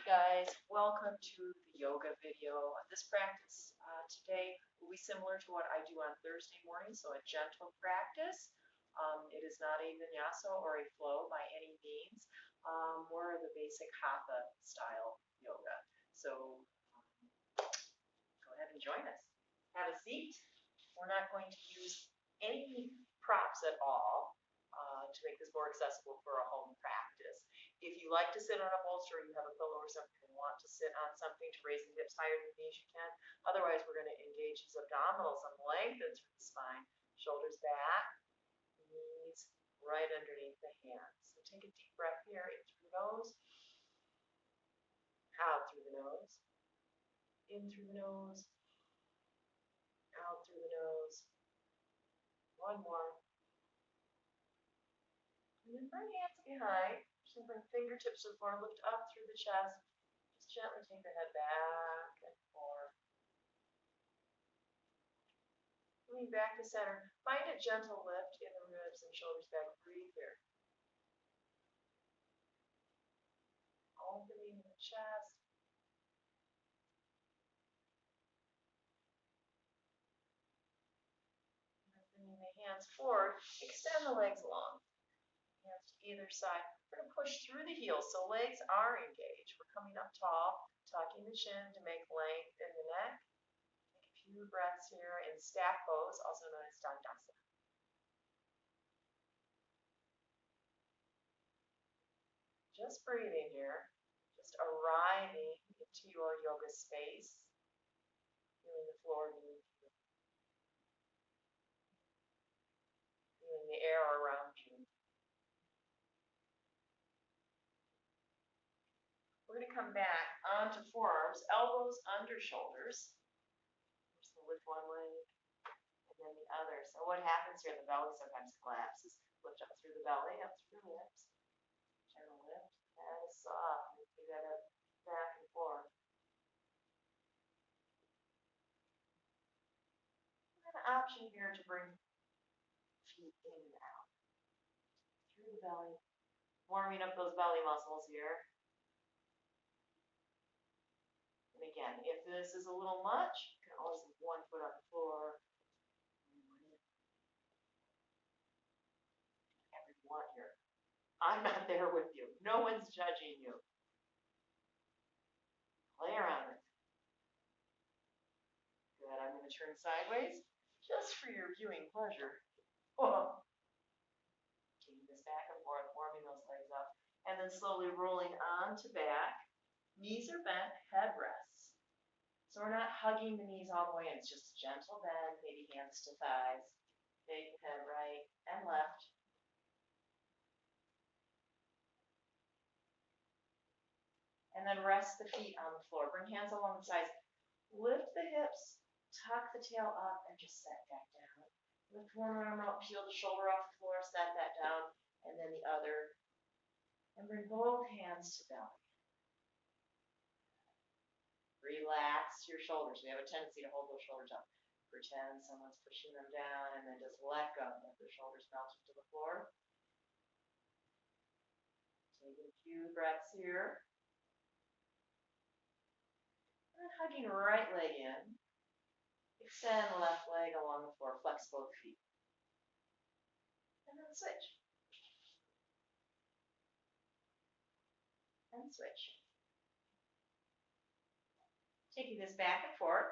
Guys, welcome to the yoga video. This practice today will be similar to what I do on Thursday morning, so a gentle practice. It is not a vinyasa or a flow by any means, more of the basic Hatha style yoga. So go ahead and join us. Have a seat. We're not going to use any props at all to make this more accessible for a home practice. If you like to sit on a bolster, you have a pillow or something, and want to sit on something to raise the hips higher than the knees, you can. Otherwise, we're going to engage these abdominals and lengthen through the spine, shoulders back, knees right underneath the hands. So take a deep breath here, in through the nose, out through the nose, in through the nose, out through the nose. One more. And then bring hands behind. Just bring fingertips to the floor, lift up through the chest. Just gently take the head back and forth. Lean back to center. Find a gentle lift in the ribs and shoulders back. Breathe here. Opening the chest. And bringing the hands forward. Extend the legs long. Hands to either side. We're going to push through the heels so legs are engaged. We're coming up tall, tucking the chin to make length in the neck. Take a few breaths here in staff pose, also known as Dandasana. Just breathing here, just arriving into your yoga space, feeling the floor beneath you, feeling the air around you. We're going to come back onto forearms, elbows under shoulders. Just lift one leg and then the other. So what happens here, the belly sometimes collapses. Lift up through the belly, up through the hips. Gentle lift, head is soft. Do that up, back and forth. We have an option here to bring feet in and out. Through the belly, warming up those belly muscles here. And again, if this is a little much, you can always leave one foot on the floor. Whatever you want here. I'm not there with you. No one's judging you. Play around with it. Good. I'm going to turn sideways just for your viewing pleasure. Oh. Taking this back and forth, warming those legs up, and then slowly rolling onto back. Knees are bent, head rests. So we're not hugging the knees all the way in. It's just a gentle bend, maybe hands to thighs. Big head right and left. And then rest the feet on the floor. Bring hands along the sides. Lift the hips, tuck the tail up, and just set back down. Lift one arm out, peel the shoulder off the floor, set that down, and then the other. And bring both hands to belly. Relax your shoulders. We have a tendency to hold those shoulders up. Pretend someone's pushing them down, and then just let go. Let the shoulders melt into the floor. Take a few breaths here. And then hugging right leg in. Extend left leg along the floor. Flex both feet. And then switch. And switch. Taking this back and forth.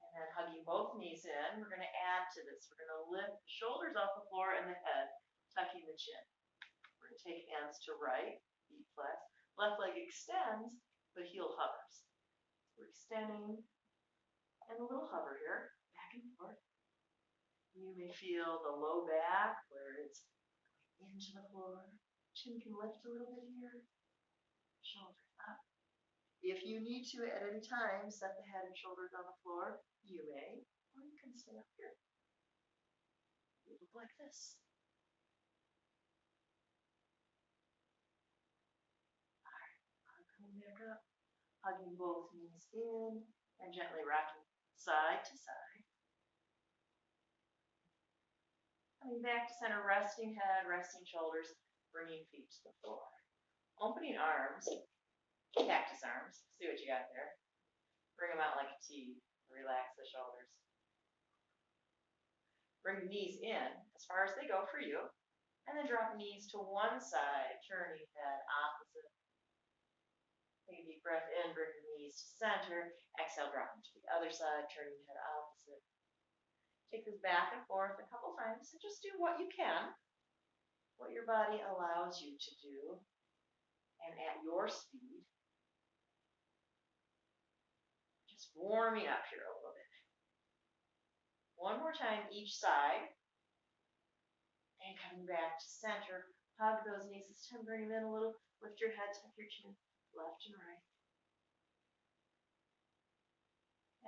And then hugging both knees in. We're going to add to this. We're going to lift the shoulders off the floor and the head, tucking the chin. We're going to take hands to right, feet flex. Left leg extends, but heel hovers. We're extending and a little hover here, back and forth. You may feel the low back where it's going into the floor. Chin can lift a little bit here. Shoulders up. If you need to at any time set the head and shoulders on the floor, you may, or you can stay up here. You look like this. Alright, coming back up, hugging both knees in, and gently rocking side to side. And Coming back to center, resting head, resting shoulders, bringing feet to the floor. Opening arms, cactus arms. See what you got there. Bring them out like a T. Relax the shoulders. Bring the knees in as far as they go for you. And then drop knees to one side, turning head opposite. Take a deep breath in, bring the knees to center. Exhale, drop them to the other side, turning head opposite. Take this back and forth a couple times and just do what you can, what your body allows you to do, and at your speed. Just warming up here a little bit. One more time each side. And coming back to center, hug those knees. This time bring them in a little. Lift your head, tuck your chin, left and right.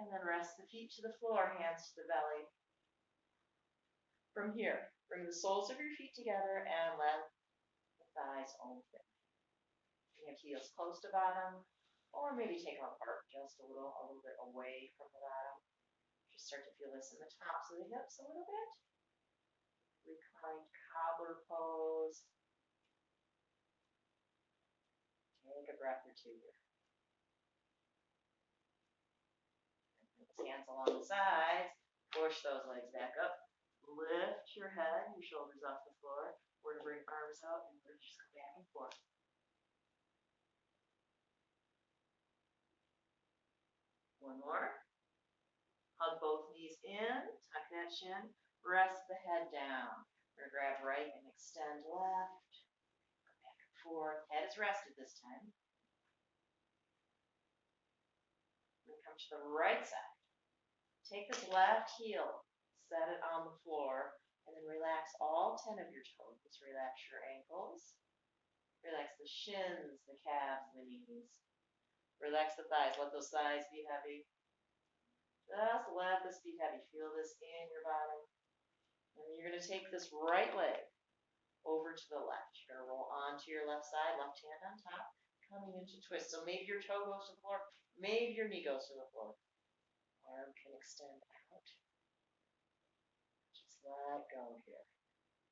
And then rest the feet to the floor, hands to the belly. From here, bring the soles of your feet together and let the thighs open. You have heels close to bottom, or maybe take them apart just a little bit away from the bottom. Just start to feel this in the tops of the hips a little bit. Reclined cobbler pose. Take a breath or two here. Hands along the sides. Push those legs back up. Lift your head, your shoulders off the floor. We're going to bring arms out and we're just go back and forth. One more. Hug both knees in. Tuck that chin. Rest the head down. We're going to grab right and extend left. Go back and forth. Head is rested this time. We're going to come to the right side. Take this left heel, set it on the floor, and then relax all 10 of your toes. Relax your ankles. Relax the shins, the calves, the knees. Relax the thighs. Let those thighs be heavy. Just let this be heavy. Feel this in your bottom. And then you're going to take this right leg over to the left. You're going to roll onto your left side, left hand on top, coming into twist. So maybe your toe goes to the floor, maybe your knee goes to the floor. Arm can extend out. Just let go here.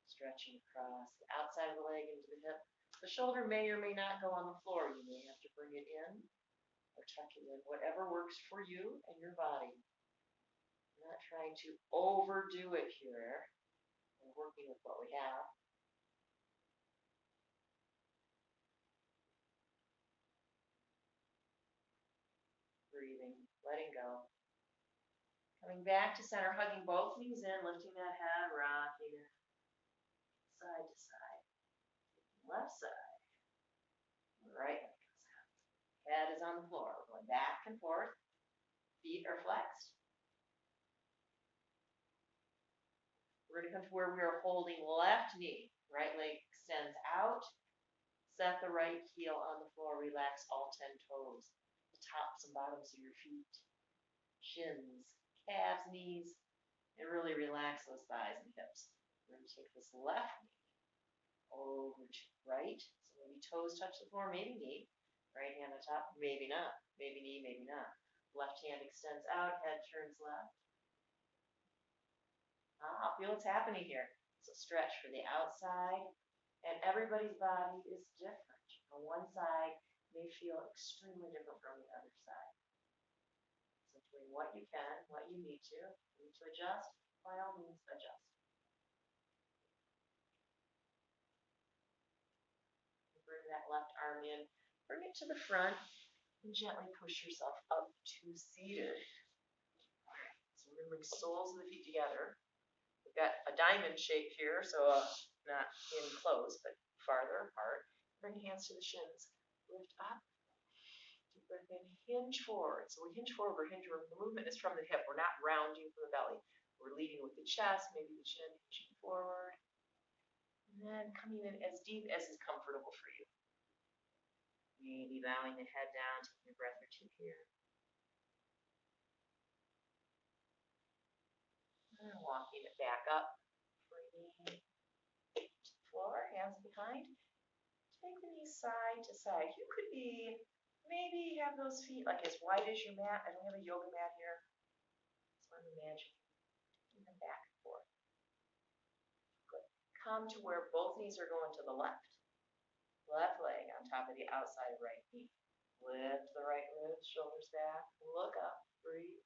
Stretching across the outside of the leg into the hip. The shoulder may or may not go on the floor. You may have to bring it in or tuck it in, whatever works for you and your body. I'm not trying to overdo it here. We're working with what we have. Breathing, letting go. Coming back to center, hugging both knees in, lifting that head, rocking it side to side. Left side. Right leg goes out. Head is on the floor. We're going back and forth. Feet are flexed. We're going to come to where we are holding left knee. Right leg extends out. Set the right heel on the floor. Relax all 10 toes. The tops and bottoms of your feet. Shins, calves, knees. And really relax those thighs and hips. We're going to take this left knee over to right. So maybe toes touch the floor, maybe knee. Right hand on top, maybe not. Maybe knee, maybe not. Left hand extends out, head turns left. Feel what's happening here. So stretch for the outside. And everybody's body is different. On one side may feel extremely different from the other side. So doing what you can, what you need to adjust, by all means adjust. Bring that left arm in, bring it to the front, and gently push yourself up to seated. All right, so we're going to bring soles of the feet together. We've got a diamond shape here, so not in close, but farther apart. Bring hands to the shins. Lift up. Deep breath in. Hinge forward. So we hinge forward. The movement is from the hip. We're not rounding from the belly. We're leading with the chest, maybe the chin hinging forward. And then coming in as deep as is comfortable for you. Maybe bowing the head down, taking a breath or two here. And walking it back up. Bringing to the floor, hands behind. Take the knees side to side. You could be, maybe have those feet like as wide as your mat. I don't have a yoga mat here. So I'm imagining taking them back and forth. come to where both knees are going to the left. Left leg on top of the outside right knee. Lift the right ribs, shoulders back, look up, breathe.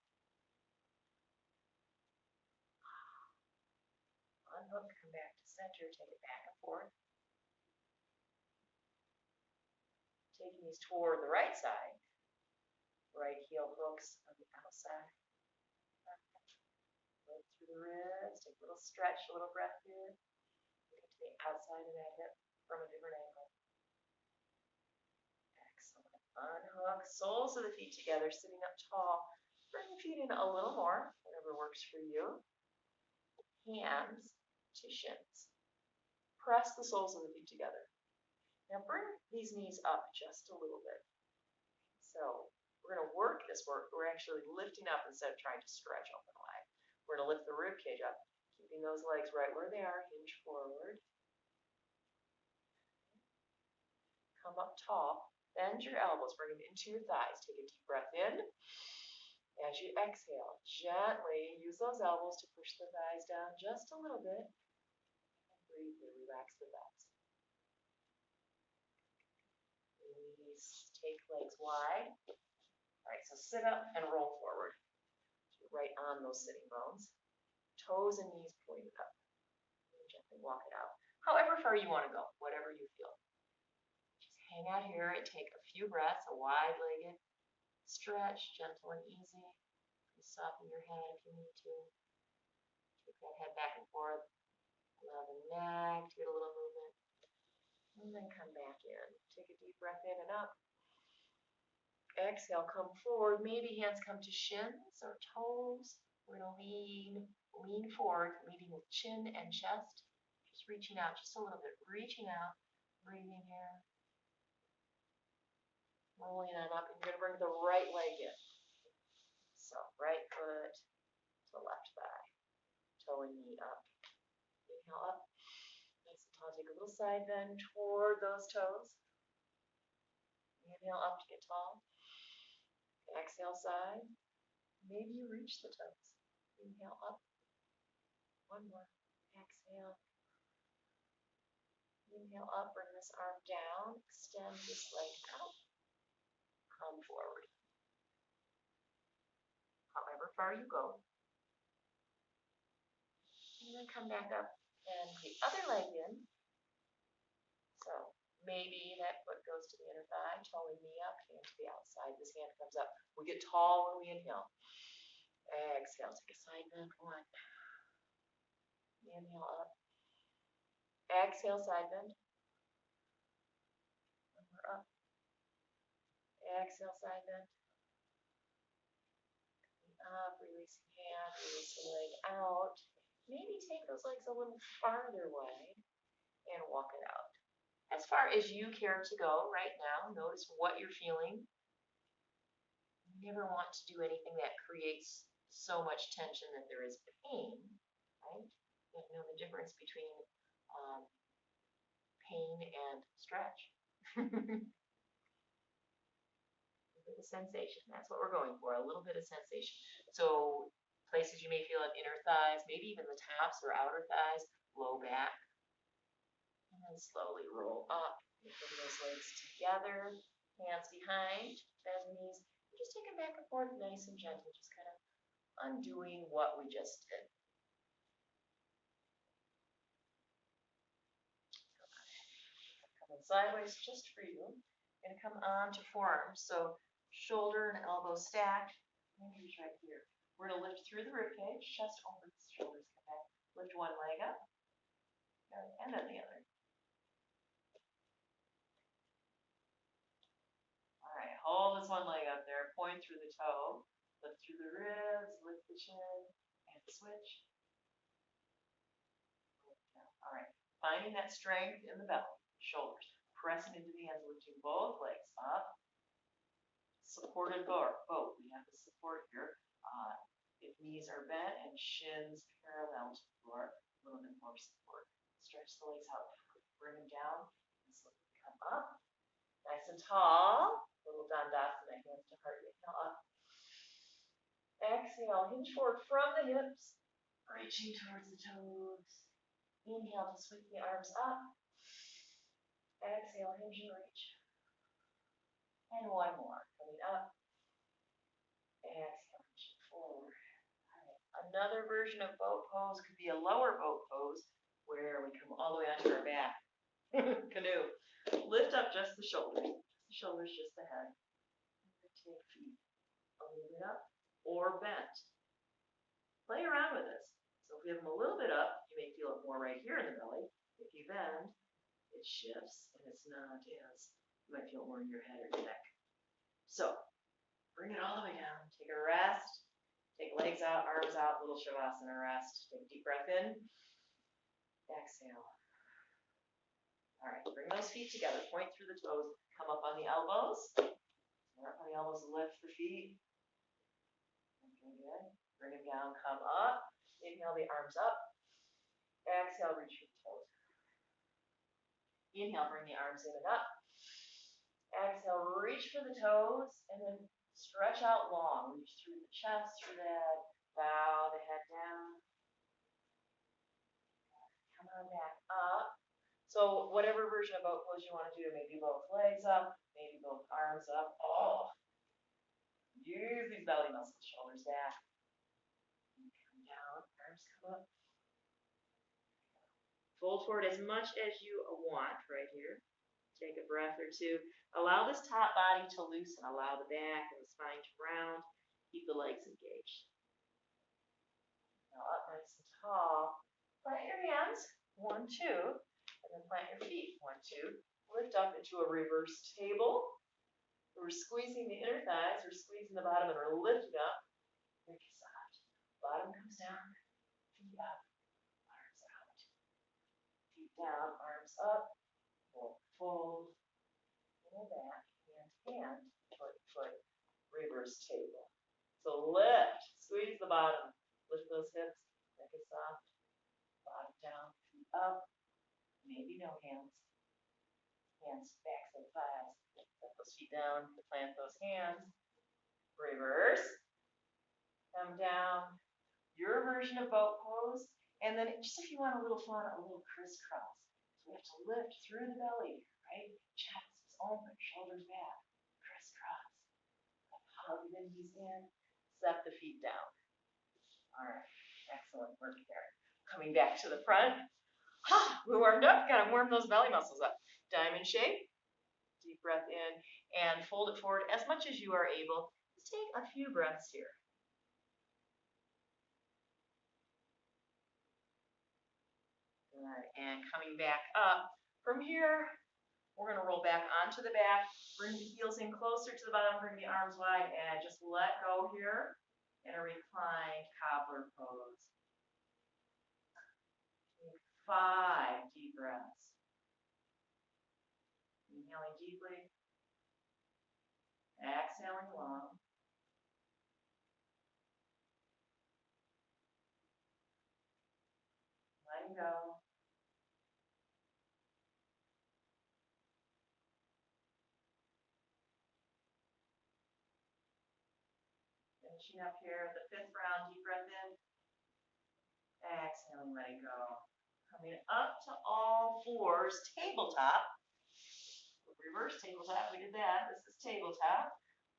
Unhook, come back to center, take it back and forth. Take knees toward the right side. Right heel hooks on the outside. Lift through the ribs, take a little stretch, a little breath here. Look to the outside of that hip from a different angle. Excellent. Unhook, soles of the feet together, sitting up tall. Bring the feet in a little more, whatever works for you. Hands to shins. Press the soles of the feet together. Now bring these knees up just a little bit. So we're going to work this work. We're actually lifting up instead of trying to stretch open wide. We're going to lift the rib cage up, keeping those legs right where they are. Hinge forward. Come up tall. Bend your elbows. Bring them into your thighs. Take a deep breath in. As you exhale, gently use those elbows to push the thighs down just a little bit. And breathe here. Relax the thighs. Release. Take legs wide. All right, so sit up and roll forward. Right on those sitting bones. Toes and knees pointed up. And gently walk it out. However far you want to go, whatever you feel. Just hang out here and take a few breaths, a wide-legged stretch, gentle and easy. Soften your head if you need to. Take that head back and forth. Allow the neck to get a little movement. And then come back in. Take a deep breath in and up. Exhale, come forward. Maybe hands come to shins or toes. We're going to lean forward, leading with chin and chest. Just reaching out just a little bit. Reaching out, breathing here. Rolling on up. And you're going to bring the right leg in. So right foot to left thigh. Toe and knee up. Inhale up. Nice and tall. Take a little side bend toward those toes. Inhale up to get tall. Exhale side. Maybe you reach the toes. Inhale up. One more. Exhale. Inhale up. Bring this arm down. Extend this leg out. Come forward. However far you go. And then come back up and the other leg in. So maybe that foot goes to the inner thigh, toe and knee up, hand to the outside. This hand comes up. We get tall when we inhale. Exhale, take a side bend. One. Inhale up. Exhale, side bend. One more up. Exhale, side bend. Up, releasing hand, releasing leg out. Maybe take those legs a little farther wide and walk it out. As far as you care to go right now, notice what you're feeling. You never want to do anything that creates so much tension that there is pain, right? You have to know the difference between pain and stretch. The sensation, that's what we're going for, a little bit of sensation. So places you may feel at inner thighs, maybe even the tops or outer thighs, low back, and then slowly roll up. Bring those legs together, hands behind, bend the knees, and just take them back and forth nice and gentle, just kind of undoing what we just did. Coming sideways just for you. Going to come on to forearms, so shoulder and elbow stacked. Fingers right here. We're going to lift through the ribcage, chest opens, shoulders come back. Lift one leg up, and then the other. All right, hold this one leg up there. Point through the toe. Lift through the ribs, lift the chin, and switch. All right, finding that strength in the belly, shoulders. Pressing into the hands, lifting both legs up. Supported both. We have the support here. If knees are bent and shins parallel to the floor, a little bit more support. Stretch the legs out. Bring them down and slowly come up. Nice and tall. Little Dandasana, hands to heart. Inhale up. Exhale, hinge forward from the hips. Reaching towards the toes. Inhale to sweep the arms up. Exhale, hinge and reach. And one more. Coming up. Exhale, reach forward. Another version of boat pose could be a lower boat pose where we come all the way onto our back. Canoe. Lift up just the shoulders. Just the head. Take feet a little bit up or bent. Play around with this. So if we have them a little bit up, you may feel it more right here in the belly. If you bend, it shifts and it's not as, you might feel it more in your head or your neck. So bring it all the way down. Take a rest. Take legs out, arms out, little shavasana rest. Take a deep breath in. Exhale. All right, bring those feet together. Point through the toes. Come up on the elbows. Up on the elbows, lift the feet. Okay, good. Bring them down, come up. Inhale the arms up. Exhale, reach for the toes. Inhale, bring the arms in and up. Exhale, reach for the toes, and then stretch out long. Reach through the chest, through the head. Bow the head down. Come on back up. So whatever version of boat pose you want to do, maybe both legs up, maybe both arms up. Oh, use these belly muscles, shoulders back. Come down, arms come up. Fold forward as much as you want right here. Take a breath or two. Allow this top body to loosen. Allow the back and the spine to round. Keep the legs engaged. Now up nice and tall. Plant your hands. 1, 2. And then plant your feet. 1, 2. Lift up into a reverse table. We're squeezing the inner thighs. We're squeezing the bottom and we're lifting up. Make it soft. Bottom comes down. Feet up. Arms out. Feet down. Arms up. Fold. Pull back. Hand. Foot. Reverse table. So lift. Squeeze the bottom. Lift those hips. Make it soft. Bottom down. Feet up. Maybe no hands. Hands back to the thighs. Let those feet down. Plant those hands. Reverse. Come down. Your version of boat pose. And then just if you want a little fun, a little crisscross. So we have to lift through the belly, right? Chest is open, shoulders back. Crisscross. Hug the knees in. Step the feet down. All right. Excellent work there. Coming back to the front. We warmed up. Got to warm those belly muscles up. Diamond shape. Deep breath in and fold it forward as much as you are able. Just take a few breaths here. Good. And coming back up. From here, we're going to roll back onto the back. Bring the heels in closer to the bottom. Bring the arms wide and just let go here in a reclined cobbler pose. Take 5 deep breaths. Inhaling deeply. Exhaling long. Letting go. Finishing up here, the 5th round, deep breath in. Exhaling, letting go. Coming up to all fours, tabletop. Reverse tabletop, we did that. This is tabletop.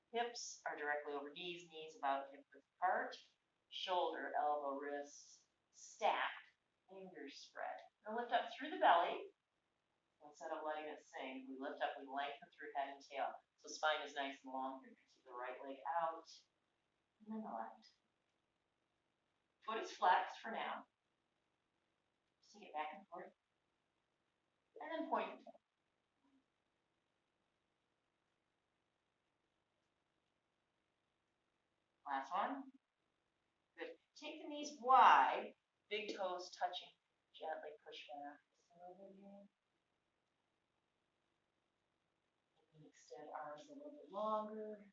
Hips are directly over knees, knees about hip width apart. Shoulder, elbow, wrists stacked, fingers spread. Now lift up through the belly. Instead of letting it sink, we lift up, we lengthen through head and tail. So spine is nice and long here. You can keep the right leg out. And then the left. Foot is flexed for now. Just take it back and forth. And then point the toe. Last one. Good. Take the knees wide, big toes touching. Gently push back. Extend arms a little bit longer.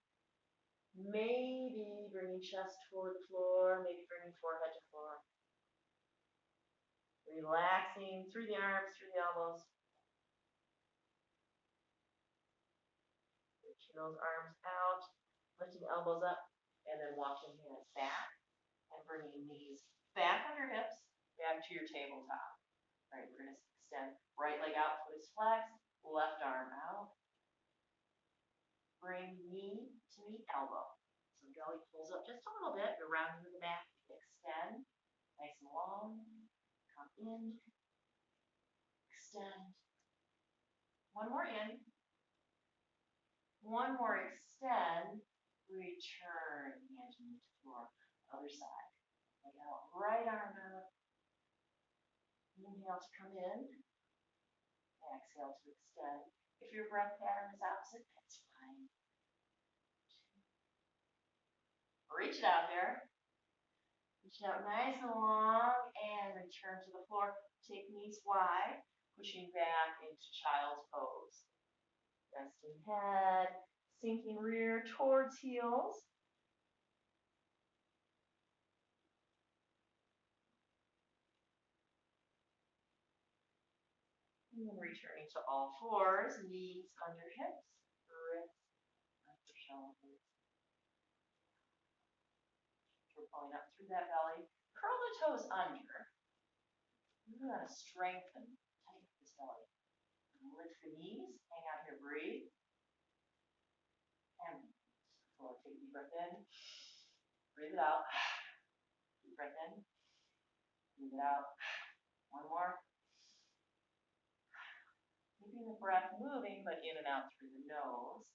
Maybe bringing chest toward the floor, maybe bringing forehead to floor. Relaxing through the arms, through the elbows. Reaching those arms out, lifting elbows up, and then walking hands back and bringing knees back under hips, back to your tabletop. All right, we're going to extend right leg out, foot is flexed, left arm out. Bring knee to meet elbow. So belly pulls up just a little bit, go round into the back, extend, nice and long, come in, extend. One more in, one more extend, return, hand to knee to floor, other side. Leg out, right arm out. Inhale to come in, exhale to extend. If your breath pattern is opposite, that's fine. Reach it out there. Reach it out nice and long and return to the floor. Take knees wide, pushing back into child's pose. Resting head, sinking rear towards heels. And then returning to all fours, knees under hips, wrists under shoulders. We're pulling up through that belly. Curl the toes under. We're going to strengthen, tighten this belly. Lift the knees, hang out here, breathe. And floor, take a deep breath in. Breathe it out. Deep breath in. Breathe it out. One more. Keeping the breath moving, but in and out through the nose.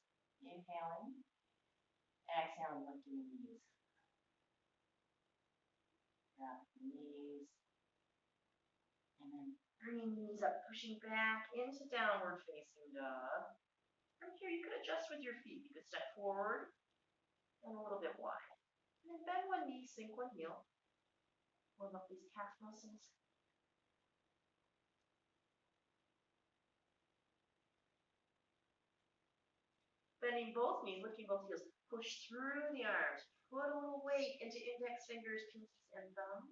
Inhaling. Exhaling, lifting the knees. Drop the knees. And then bringing knees up, pushing back into downward facing dog. From here, you could adjust with your feet. You could step forward and a little bit wide. And then bend one knee, sink one heel. Warm up these calf muscles. Bending both knees, lifting both heels. Push through the arms. Put a little weight into index fingers, pinkies, and thumbs.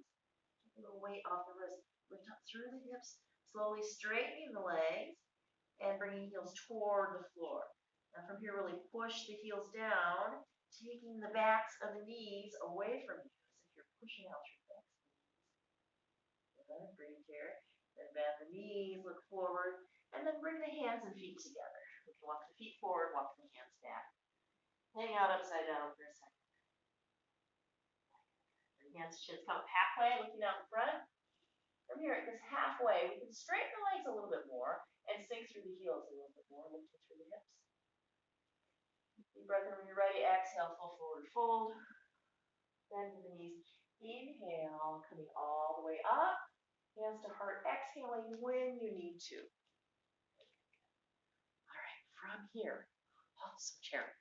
Take a little weight off the wrist. Lift up through the hips. Slowly straightening the legs and bringing heels toward the floor. Now from here, really push the heels down, taking the backs of the knees away from you as if you're pushing out your backs of the knees. Good, breathe here. Then bend the knees, look forward, and then bring the hands and feet together. We can walk the feet forward, walk the hands back. Hang out upside down for a second. Bring hands to shins, come up halfway, looking out in front. From here, at this halfway, we can straighten the legs a little bit more and sink through the heels a little bit more, lifting through the hips. Deep breath in when you're ready. Exhale, full forward fold. Bend the knees. Inhale, coming all the way up. Hands to heart, exhaling when you need to. All right, from here, awesome chair.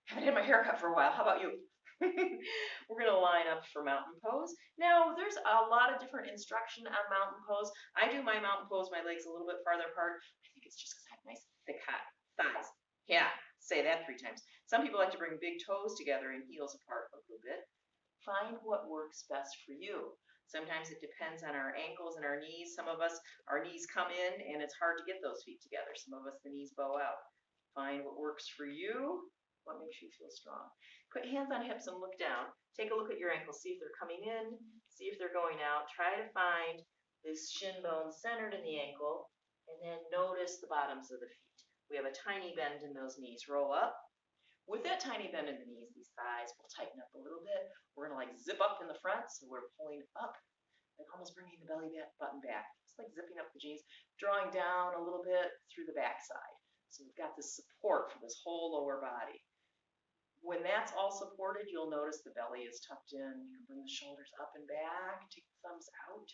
Haven't had my hair cut for a while. How about you? We're going to line up for mountain pose. Now, there's a lot of different instruction on mountain pose. I do my mountain pose, my legs a little bit farther apart. I think it's just because I have nice thick thighs. Yeah, say that 3 times. Some people like to bring big toes together and heels apart a little bit. Find what works best for you. Sometimes it depends on our ankles and our knees. Some of us, our knees come in and it's hard to get those feet together. Some of us, the knees bow out. Find what works for you, what makes you feel strong. Put hands on hips and look down. Take a look at your ankles. See if they're coming in. See if they're going out. Try to find this shin bone centered in the ankle. And then notice the bottoms of the feet. We have a tiny bend in those knees. Roll up. With that tiny bend in the knees, these thighs will tighten up a little bit. We're going to like zip up in the front. So we're pulling up, like almost bringing the belly button back. It's like zipping up the jeans. Drawing down a little bit through the back side. So we've got this support for this whole lower body. When that's all supported, you'll notice the belly is tucked in. You can bring the shoulders up and back. Take the thumbs out.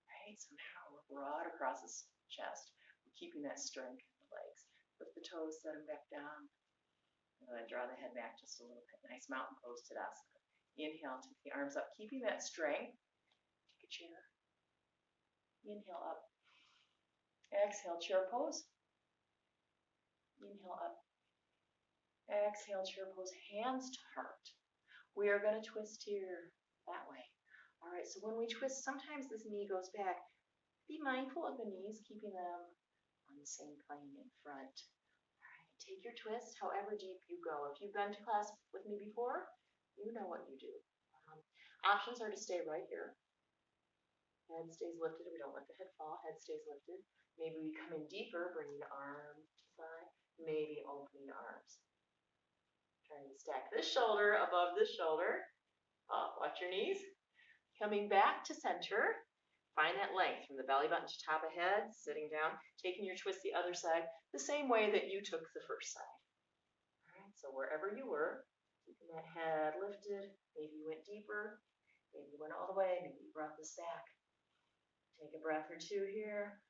Right? So now we're broad across the chest. We're keeping that strength in the legs. Lift the toes, set them back down. And then draw the head back just a little bit. Nice mountain pose, Tadasana. Inhale, take the arms up, keeping that strength. Take a chair. Inhale up. Exhale, chair pose. Inhale up. Exhale, chair pose, hands to heart. We are going to twist here, that way. All right, so when we twist, sometimes this knee goes back. Be mindful of the knees, keeping them on the same plane in front. All right, take your twist however deep you go. If you've been to class with me before, you know what you do. Options are to stay right here. Head stays lifted. We don't let the head fall. Head stays lifted. Maybe we come in deeper, bringing the arm to the side. Maybe opening the arms. Trying to stack this shoulder above this shoulder. Watch your knees. Coming back to center. Find that length from the belly button to top of head, sitting down, taking your twist the other side, the same way that you took the first side. All right, so wherever you were, keeping that head lifted, maybe you went deeper, maybe you went all the way, maybe you brought this back. Take a breath or two here.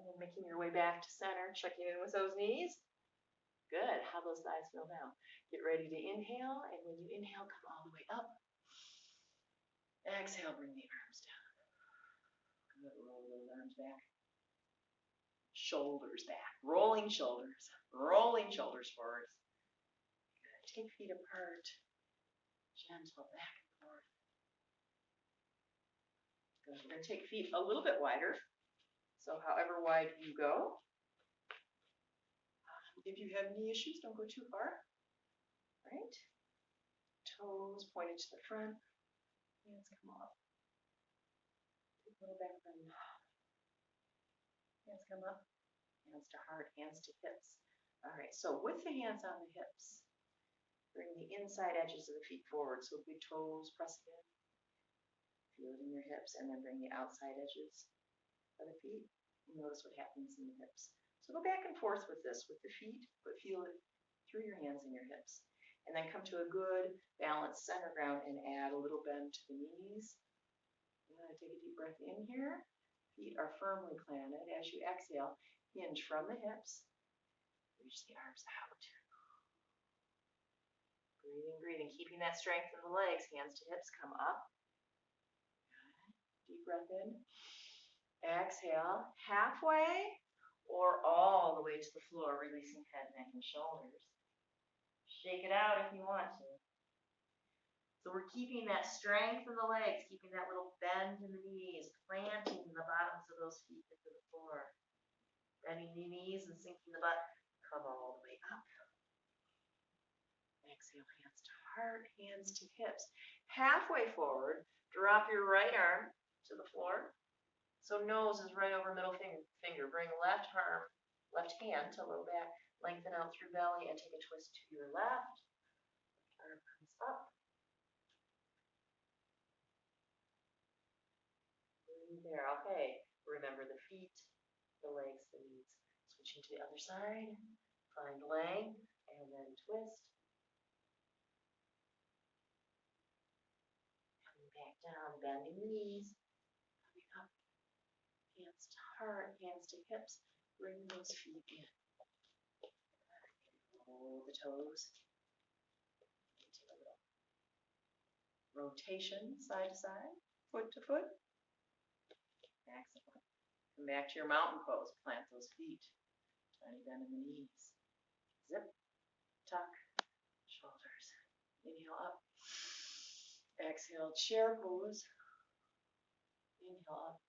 And then making your way back to center, checking in with those knees. Good, how those thighs feel now. Get ready to inhale, and when you inhale, come all the way up. Exhale, bring the arms down. Good, roll those arms back. Shoulders back, rolling shoulders forward. Good, take feet apart. Gentle back and forth. Good, we're going to take feet a little bit wider. So however wide you go. If you have knee issues, don't go too far. Right? Toes pointed to the front. Hands come up. Take a little back bend. Hands come up. Hands to heart, hands to hips. All right, so with the hands on the hips, bring the inside edges of the feet forward. So big toes pressing in. Feel it in your hips, and then bring the outside edges of the feet. And notice what happens in the hips. So go back and forth with this, with the feet, but feel it through your hands and your hips. And then come to a good balanced center ground and add a little bend to the knees. Take a deep breath in here. Feet are firmly planted. As you exhale, hinge from the hips. Reach the arms out. Breathing, breathing. Keeping that strength in the legs. Hands to hips, come up. Deep breath in. Exhale, halfway or all the way to the floor, releasing head, neck, and shoulders. Shake it out if you want to. So we're keeping that strength in the legs, keeping that little bend in the knees, planting the bottoms of those feet into the floor. Bending the knees and sinking the butt. Come all the way up. Exhale, hands to heart, hands to hips. Halfway forward, drop your right arm to the floor. So nose is right over middle finger. Bring left hand to low back. Lengthen out through belly and take a twist to your left. Arm comes up. Breathe there. Okay. Remember the feet, the legs, the knees. Switching to the other side. Find length and then twist. Coming back down, bending the knees. Coming up. Hands to heart, hands to hips. Bring those feet in. Roll the toes. Take a little rotation side to side, foot to foot. Excellent. Come back to your mountain pose. Plant those feet. Tiny bend in the knees. Zip, tuck, shoulders. Inhale up. Exhale, chair pose. Inhale up.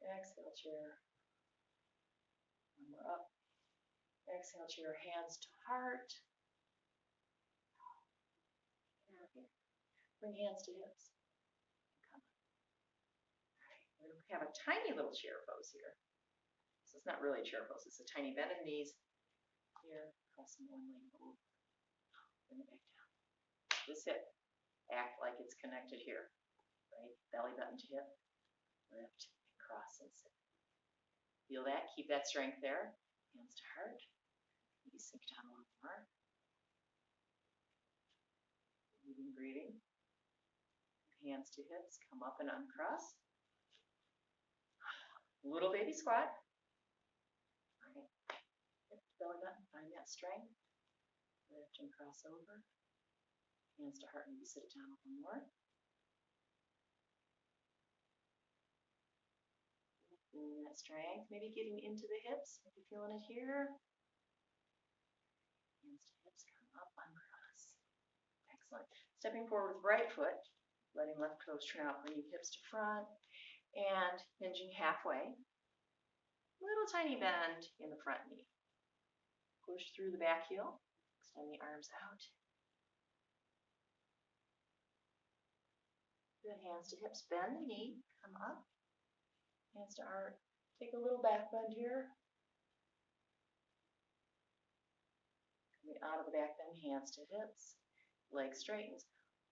Exhale, chair. One more up. Exhale, chair, hands to heart. Bring hands to hips. Come up. All right, we're going to have a tiny little chair pose here. So it's not really a chair pose, it's a tiny bend in the knees. Here, crossing one leg over. Bring it back down. This hip, act like it's connected here. Right? Belly button to hip. Lift and cross and sit. Feel that, keep that strength there. Hands to heart. Maybe sink down a little more. Breathing, breathing. Hands to hips, come up and uncross. Little baby squat. All right. Hip, belly button, find that strength. Lift and cross over. Hands to heart, maybe sit it down a little more. Feeling that strength, maybe getting into the hips, maybe feeling it here. Hands to hips, come up, uncross. Excellent. Stepping forward with right foot, letting left toes turn out, bringing hips to front, and hinging halfway. Little tiny bend in the front knee. Push through the back heel, extend the arms out. Good, hands to hips, bend the knee, come up. Hands to heart. Take a little back bend here. Coming out of the back bend, hands to hips. Leg straightens.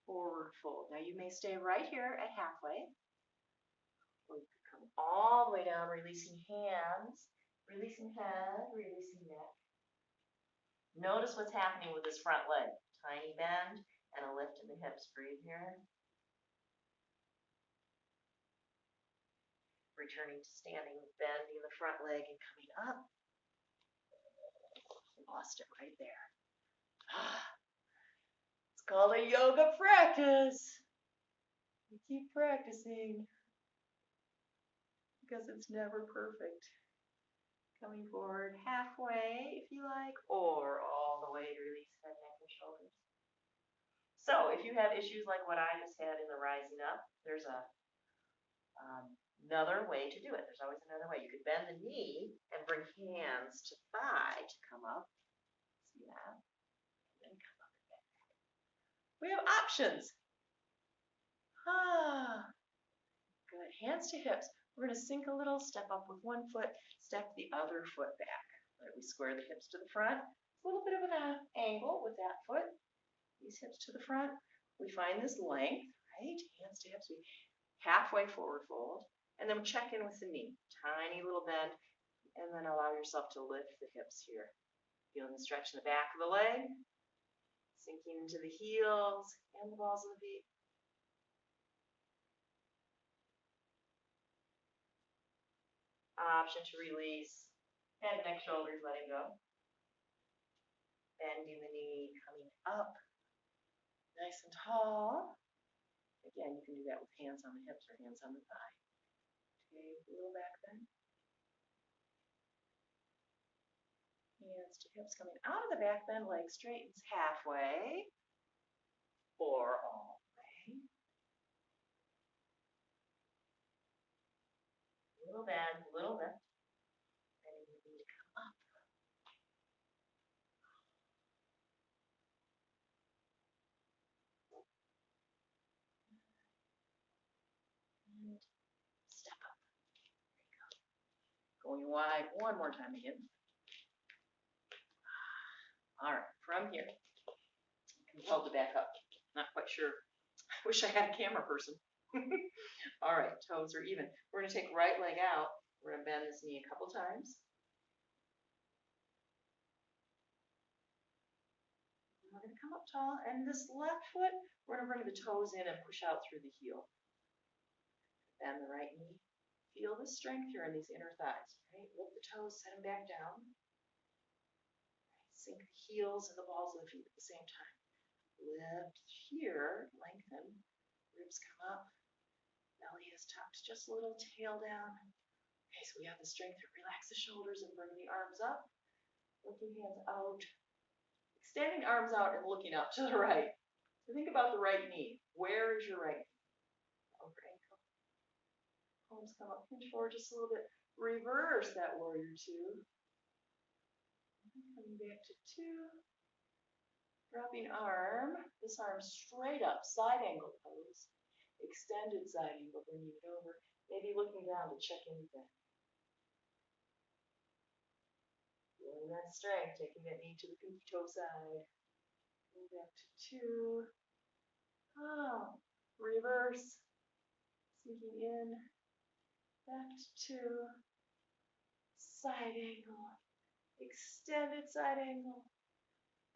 Forward fold. Now you may stay right here at halfway. Or you could come all the way down, releasing hands, releasing head, releasing neck. Notice what's happening with this front leg. Tiny bend and a lift in the hips. Breathe here. Returning to standing, bending the front leg and coming up. Lost it right there. It's called a yoga practice. You keep practicing because it's never perfect. Coming forward halfway if you like, or all the way to release head, neck, and shoulders. So if you have issues like what I just had in the rising up, there's another way to do it. There's always another way. You could bend the knee and bring hands to thigh to come up. See that? And then come up and back. We have options. Good. Hands to hips. We're going to sink a little, step up with one foot, step the other foot back. Right, we square the hips to the front. A little bit of an angle with that foot. These hips to the front. We find this length, right? Hands to hips. We halfway forward fold. And then check in with the knee. Tiny little bend. And then allow yourself to lift the hips here. Feeling the stretch in the back of the leg. Sinking into the heels and the balls of the feet. Option to release. Head, neck, shoulders, letting go. Bending the knee, coming up. Nice and tall. Again, you can do that with hands on the hips or hands on the thigh. Take a little back bend. Hands to hips coming out of the back bend, leg straightens halfway or all the way. Little bend, little lift. And you need to come up. And step up. There you go. Going wide one more time again. All right, from here, you can hold it back up. Not quite sure. I wish I had a camera person. All right, toes are even. We're going to take right leg out. We're going to bend this knee a couple times. We're going to come up tall. And this left foot, we're going to bring the toes in and push out through the heel. Bend the right knee. Feel the strength here in these inner thighs. Right? Lift the toes, set them back down. Sink the heels and the balls of the feet at the same time. Lift here, lengthen. Ribs come up. Belly is tucked just a little, tail down. Okay, so we have the strength to relax the shoulders and bring the arms up. Looking hands out. Extending arms out and looking up to the right. So think about the right knee. Where is your right knee? Over ankle. Palms come up, hinge forward just a little bit. Reverse that warrior two. Coming back to two. Dropping arm. This arm straight up, side angle pose. Extended side angle, bringing it over. Maybe looking down to check in with that. Feeling that strength, taking that knee to the pinky toe side. Going back to two. Reverse. Sinking in. Back to two. Side angle. Extended side angle.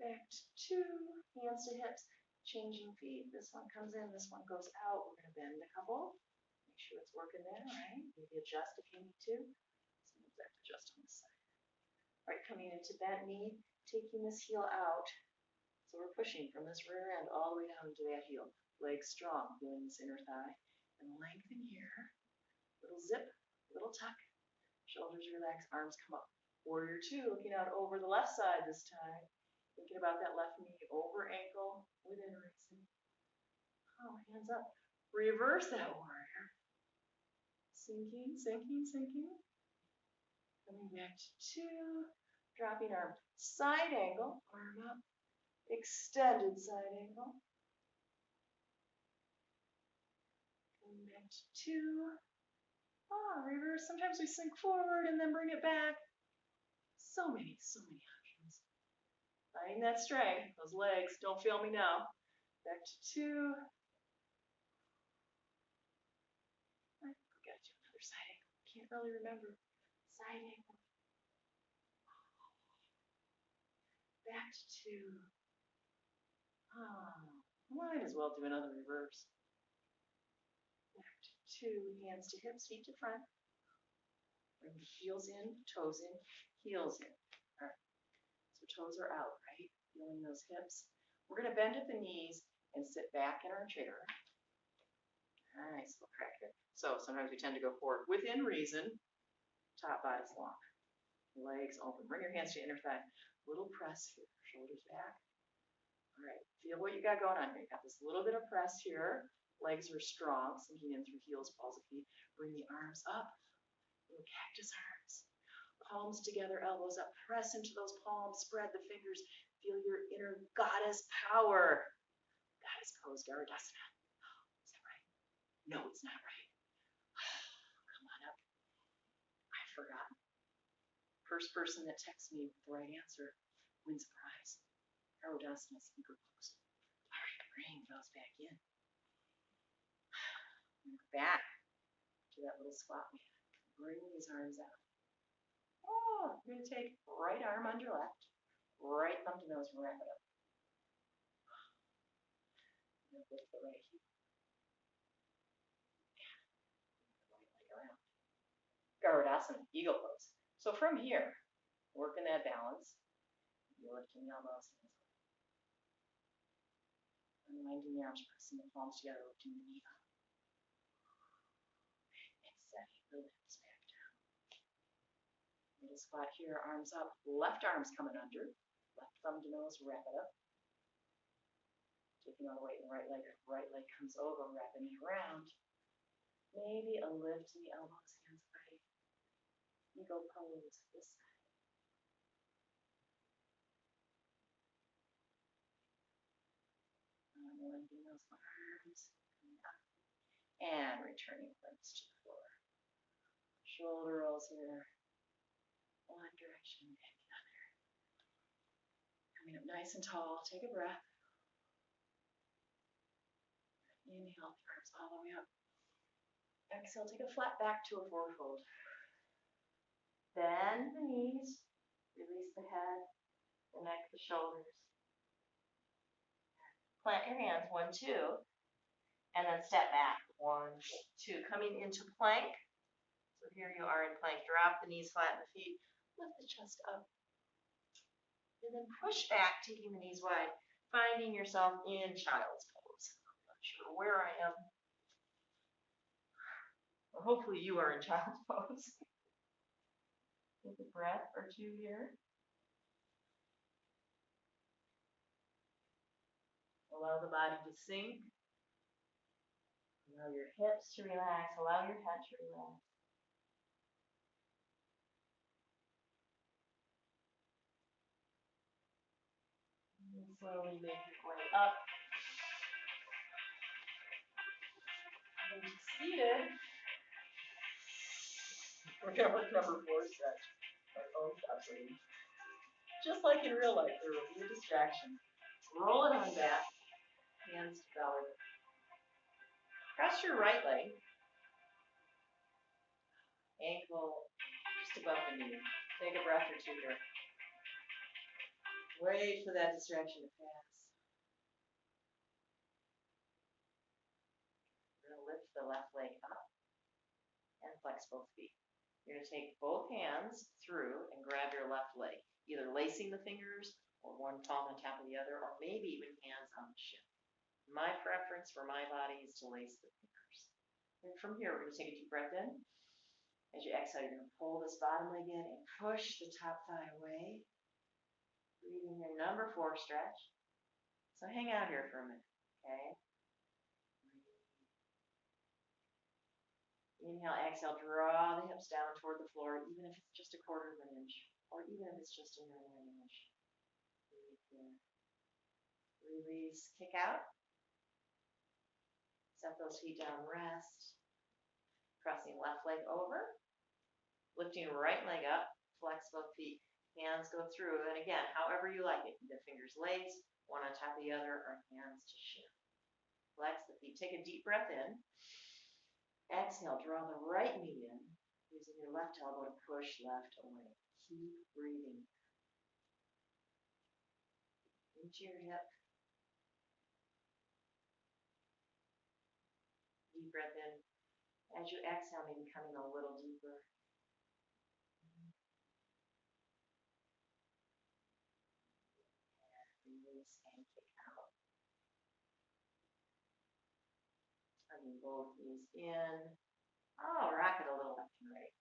Back to two. Hands to hips. Changing feet. This one comes in, this one goes out. We're going to bend a couple. Make sure it's working there, right? Maybe adjust if you need to. Sometimes I have to adjust on this side. All right, coming into bent knee, taking this heel out. So we're pushing from this rear end all the way down into that heel. Legs strong, feeling this inner thigh. And lengthen here. Little zip, little tuck. Shoulders relax, arms come up. Warrior two, looking out over the left side this time. Thinking about that left knee over ankle, within racing. Hands up. Reverse that warrior. Sinking, sinking, sinking. Coming back to two. Dropping arm. Side angle, arm up. Extended side angle. back to 2. Reverse. Sometimes we sink forward and then bring it back. So many options. Finding that strength. Those legs don't fail me now. Back to 2. I forgot to do another side angle. Can't really remember. Side angle. Back to 2. Might as well do another reverse. Back to 2. Hands to hips, feet to front. Bring the heels in, toes in, heels in. All right. So toes are out, right? Feeling those hips. We're going to bend at the knees and sit back in our chair. Nice little crack here. So sometimes we tend to go forward within reason. Top body's long. Legs open. Bring your hands to your inner thigh. Little press here. Shoulders back. All right. Feel what you got going on here. You got this little bit of press here. Legs are strong, sinking in through heels, balls of feet. Bring the arms up. Little cactus arms. Palms together, elbows up. Press into those palms. Spread the fingers. Feel your inner goddess power. Goddess pose, Garudasana. Is that right? No, it's not right. Come on up. I forgot. First person that texts me with the right answer wins a prize. Garudasana speaker pose. All right, bring those back in. Back to that little squat we had. Bring these arms out. You're going to take right arm under left, right thumb to nose, wrap it up. And lift the right heel. Right leg around. Garudasana, eagle pose. So from here, working that balance, you're lifting the elbows, unwinding the arms, pressing the palms together, lifting the knee up. And setting the hips back down. Little squat here, arms up, left arm's coming under, left thumb to nose, wrap it up. Taking all the weight in the right leg comes over, wrapping it around. Maybe a lift in the elbows, hands away. Eagle pose this side. Unwinding those arms, coming up. And returning limbs to the floor. Shoulder rolls here. One direction and the other. Coming up nice and tall. Take a breath. Inhale, arms all the way up. Exhale, take a flat back to a forward fold. Bend the knees. Release the head, the neck, the shoulders. Plant your hands, 1, 2. And then step back, 1, 2. Coming into plank. So here you are in plank. Drop the knees, flatten the feet. Lift the chest up. And then push back, taking the knees wide. Finding yourself in child's pose. I'm not sure where I am. Well, hopefully you are in child's pose. Take a breath or two here. Allow the body to sink. Allow your hips to relax. Allow your head to relax. And slowly make your way up. Into seated. We're going to work number 4 stretch. Our phone stops ringing. Just like in real life, there will be a distraction. Roll it on back. Hands to belly. Press your right leg. Ankle just above the knee. Take a breath or two here. Wait for that distraction to pass. We're going to lift the left leg up and flex both feet. You're going to take both hands through and grab your left leg, either lacing the fingers or one palm on top of the other, or maybe even hands on the shin. My preference for my body is to lace the fingers. And from here, we're going to take a deep breath in. As you exhale, you're going to pull this bottom leg in and push the top thigh away. Breathing your number 4 stretch. So hang out here for a minute, okay? Inhale, exhale, draw the hips down toward the floor, even if it's just 1/4 of an inch, or even if it's just 1/2 inch. Breathe in. Release, kick out. Set those feet down, rest. Crossing left leg over, lifting right leg up, flex both feet. Hands go through, and again, however you like it. The fingers laced, one on top of the other, or hands to shin. Flex the feet. Take a deep breath in. Exhale, draw the right knee in, using your left elbow to push left away. Keep breathing into your hip. Deep breath in. As you exhale, maybe coming a little deeper. Release and kick out. Tugging both knees in. Oh, rock it a little left and right.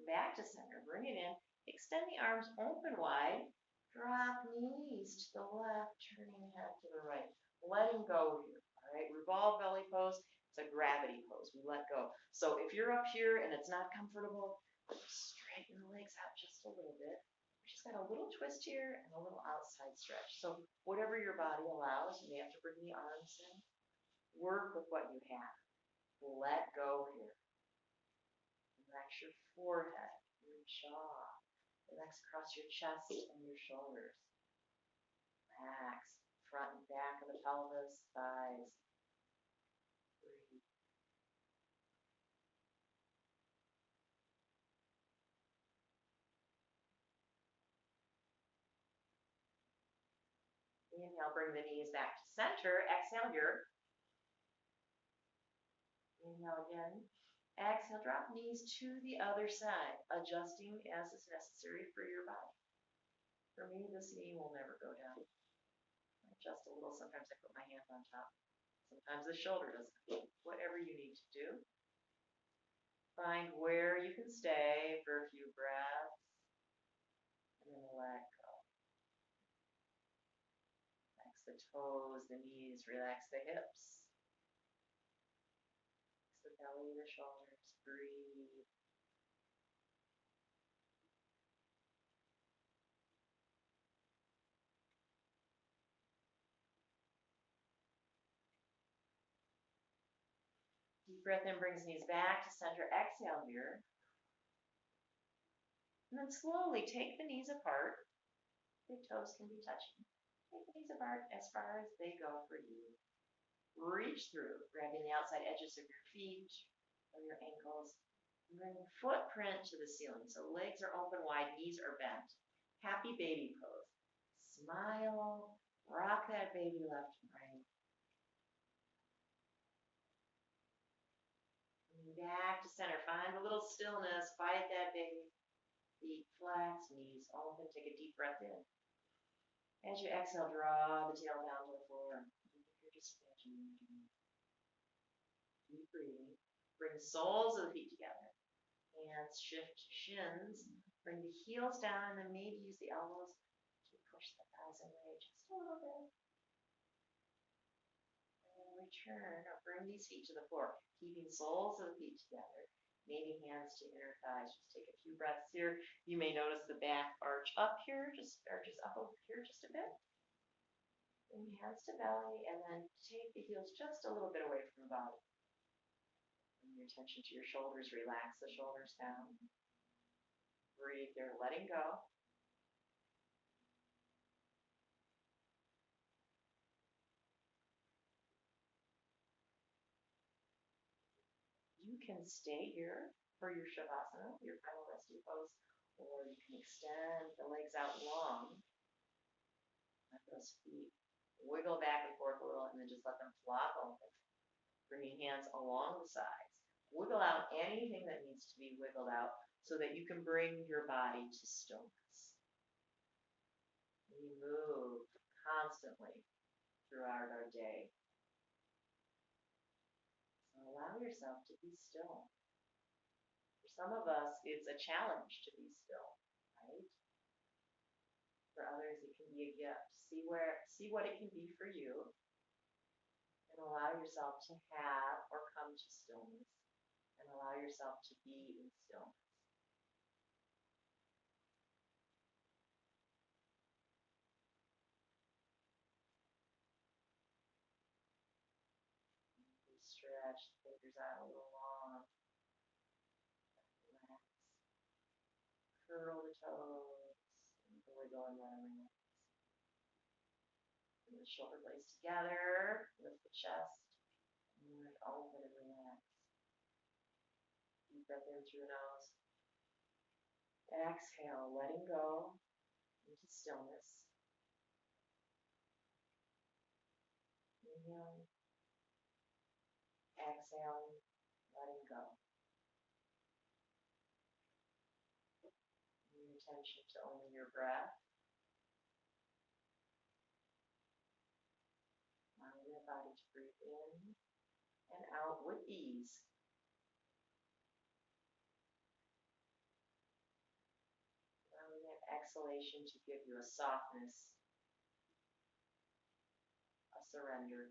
Back to center. Bring it in. Extend the arms open wide. Drop knees to the left, turning head to the right. Letting go here. All right. Revolve belly pose. It's a gravity pose. We let go. So if you're up here and it's not comfortable, straighten the legs out just a little bit. We just got a little twist here and a little outside stretch. So whatever your body allows, you may have to bring the arms in. Work with what you have. Let go here. Relax your forehead, your jaw. Relax across your chest and your shoulders. Relax front and back of the pelvis, thighs. Breathe. Inhale, bring the knees back to center. Exhale here. Inhale again. Exhale, drop knees to the other side, adjusting as is necessary for your body. For me, this knee will never go down. I adjust a little. Sometimes I put my hand on top. Sometimes the shoulder doesn't. Whatever you need to do. Find where you can stay for a few breaths. And then let go. Relax the toes, the knees, relax the hips. Relax the belly, the shoulders. Breathe. Deep breath in brings knees back to center. Exhale here. And then slowly take the knees apart. The toes can be touching. Take the knees apart as far as they go for you. Reach through, grabbing the outside edges of your feet or your ankles. And bring the footprint to the ceiling. So legs are open wide, knees are bent. Happy baby pose. Smile. Rock that baby left and right. Back to center. Find a little stillness. Quiet that baby. Feet flex, knees open. Take a deep breath in. As you exhale, draw the tail down to the floor. You're just stretching. Deep breathing. Bring the soles of the feet together. Hands shift to shins. Bring the heels down and then maybe use the elbows to push the thighs away just a little bit. Return or bring these feet to the floor, keeping soles of the feet together, maybe hands to inner thighs. Just take a few breaths here. You may notice the back arch up here, just arches up over here just a bit. Bring hands to belly and then take the heels just a little bit away from the body. Bring your attention to your shoulders. Relax the shoulders down. Breathe there, letting go. You can stay here for your Shavasana, your final resting pose, or you can extend the legs out long. Let those feet wiggle back and forth a little and then just let them flop open. Bringing hands along the sides. Wiggle out anything that needs to be wiggled out so that you can bring your body to stillness. We move constantly throughout our day. Allow yourself to be still. For some of us, it's a challenge to be still, right? For others, it can be a gift. See what it can be for you, and allow yourself to have or come to stillness, and allow yourself to be in stillness. stretch the fingers out a little long. Relax. Curl the toes. And wiggle and let them relax. Bring the shoulder blades together. Lift the chest. And open and relax. Deep breath in through the nose. Exhale, letting go into stillness. Inhaling. Exhaling, letting go. Bring your attention to only your breath. Allowing your body to breathe in and out with ease. Allowing that exhalation to give you a softness, a surrender,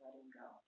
letting go.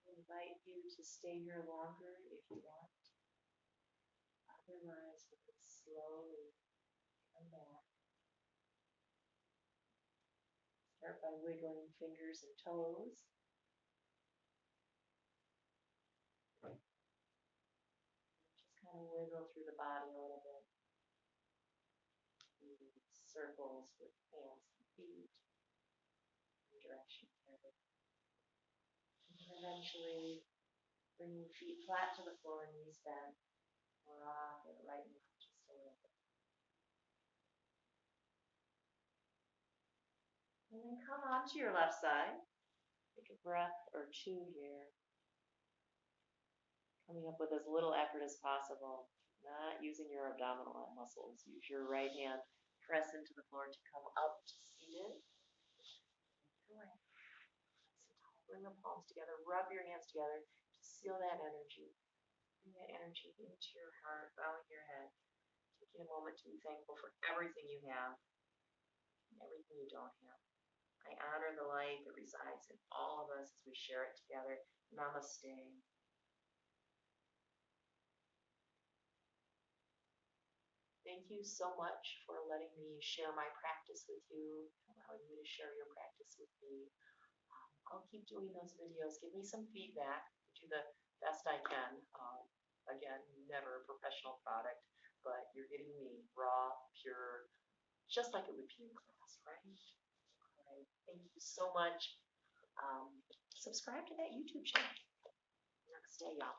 I invite you to stay here longer if you want. Otherwise, we can slowly come back. Start by wiggling fingers and toes. Just kind of wiggle through the body a little bit. Circles with hands and feet in direction together. And eventually, bring your feet flat to the floor, knees bent. Rock it right and left just a little bit. And then come onto your left side. Take a breath or two here. Coming up with as little effort as possible. Not using your abdominal muscles. Use your right hand. Press into the floor to come up to seated. Go ahead. Bring the palms together. Rub your hands together to seal that energy. Bring that energy into your heart, bowing your head. Taking a moment to be thankful for everything you have and everything you don't have. I honor the light that resides in all of us as we share it together. Namaste. Thank you so much for letting me share my practice with you, allowing you to share your practice with me. I'll keep doing those videos. Give me some feedback. Do the best I can. Again, never a professional product, but you're getting me raw, pure, just like it would be in class, right? All right. Thank you so much. Subscribe to that YouTube channel. Namaste, y'all.